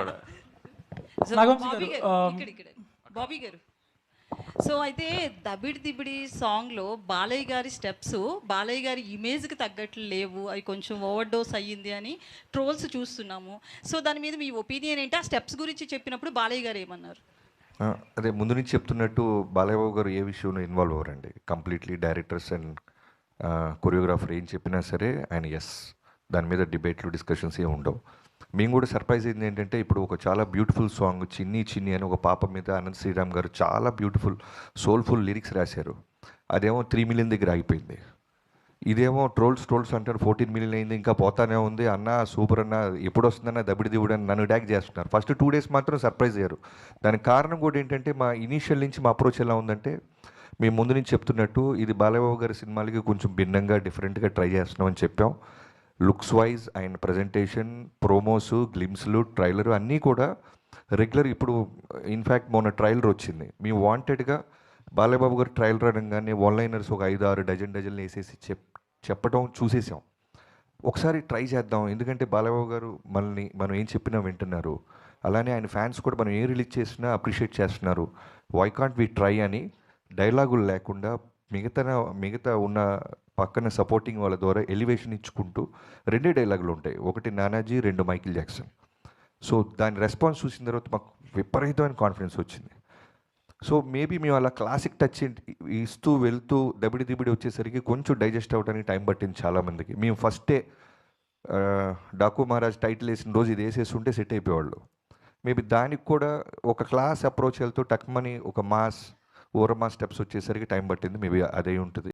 కూడా. సో నాగవంశీ బాబీ గారు, గారు ఇక్కడ బాబీ గారు. సో అయితే దబిడి దిబిడి సాంగ్లో బాలయ్య గారి స్టెప్స్ బాలయ్య గారి ఇమేజ్కి తగ్గట్లు లేవు, అవి కొంచెం ఓవర్ డోస్ అయ్యింది అని ట్రోల్స్ చూస్తున్నాము. సో దాని మీద మీ ఒపీనియన్ ఏంటి? ఆ స్టెప్స్ గురించి చెప్పినప్పుడు బాలయ్య గారు ఏమన్నారు? అదే ముందు నుంచి చెప్తున్నట్టు బాలయ్య బాబు గారు ఏ విషయంలో ఇన్వాల్వ్ అవ్వరండి. కంప్లీట్లీ డైరెక్టర్స్ అండ్ కొరియోగ్రాఫర్ ఏం చెప్పినా సరే ఆయన ఎస్, దాని మీద డిబేట్లు డిస్కషన్స్ ఏమి ఉండవు. మేము కూడా సర్ప్రైజ్ అయింది ఏంటంటే, ఇప్పుడు ఒక చాలా బ్యూటిఫుల్ సాంగ్ చిన్ని చిన్ని అని ఒక పాప మీద అనంత్ శ్రీరామ్ గారు చాలా బ్యూటిఫుల్ సోల్ఫుల్ లిరిక్స్ రాశారు. అదేమో 3 మిలియన్ దగ్గర ఆగిపోయింది. ఇదేమో ట్రోల్స్ అంటారు 14 మిలియన్ అయింది, ఇంకా పోతానే ఉంది అన్న, సూపర్ అన్న, ఎప్పుడు వస్తుందన్న దబిడి దివుడు అని నన్ను ట్యాగ్ చేస్తున్నారు. ఫస్ట్ 2 డేస్ మాత్రం సర్ప్రైజ్ అయ్యారు. దానికి కారణం కూడా ఏంటంటే, మా ఇనీషియల్ నుంచి మా అప్రోచ్ ఎలా ఉందంటే, మేము ముందు నుంచి చెప్తున్నట్టు ఇది బాలయ్యబాబు గారి సినిమాలకి కొంచెం భిన్నంగా డిఫరెంట్గా ట్రై చేస్తున్నామని చెప్పాం. Looks wise and presentation, promos, గ్లిమ్స్లు, ట్రైలర్ అన్నీ కూడా రెగ్యులర్. ఇప్పుడు ఇన్ఫ్యాక్ట్ మొన్న ట్రైలర్ వచ్చింది. మేము వాంటెడ్గా బాలయ్యబాబు గారు ట్రైలర్ అనగానే ఆన్లైనర్స్ ఒక 5-6 డజన్లు వేసేసి చెప్పడం చూసేసాం. ఒకసారి ట్రై చేద్దాం, ఎందుకంటే బాలయ్యబాబు గారు మనం ఏం చెప్పినా వింటున్నారు, అలానే ఆయన ఫ్యాన్స్ కూడా మనం ఏం రిలీజ్ చేసినా అప్రిషియేట్ చేస్తున్నారు. వై కాంట్ వి ట్రై అని డైలాగులు లేకుండా మిగతా ఉన్న పక్కన సపోర్టింగ్ వాళ్ళ ద్వారా ఎలివేషన్ ఇచ్చుకుంటూ 2 డైలాగులు ఉంటాయి, ఒకటి నానాజీ, 2 మైకిల్ జాక్సన్. సో దాని రెస్పాన్స్ చూసిన తర్వాత మాకు విపరీతమైన కాన్ఫిడెన్స్ వచ్చింది. సో మేబీ మేము అలా క్లాసిక్ టచ్ ఇస్తూ వెళ్తూ దబిడి దిబిడి వచ్చేసరికి కొంచెం డైజెస్ట్ అవ్వడానికి టైం పట్టింది చాలామందికి. మేము ఫస్టే డాకు మహారాజ్ టైటిల్ వేసిన రోజు ఇది వేసేసి ఉంటే సెట్ అయిపోయేవాళ్ళు. మేబీ దానికి కూడా ఒక క్లాస్ అప్రోచ్ వెళ్తూ టక్మని ఒక మాస్ ఓరమా స్టెప్స్ వచ్చేసరికి టైం పట్టింది. మేబీ అదే ఉంటుంది.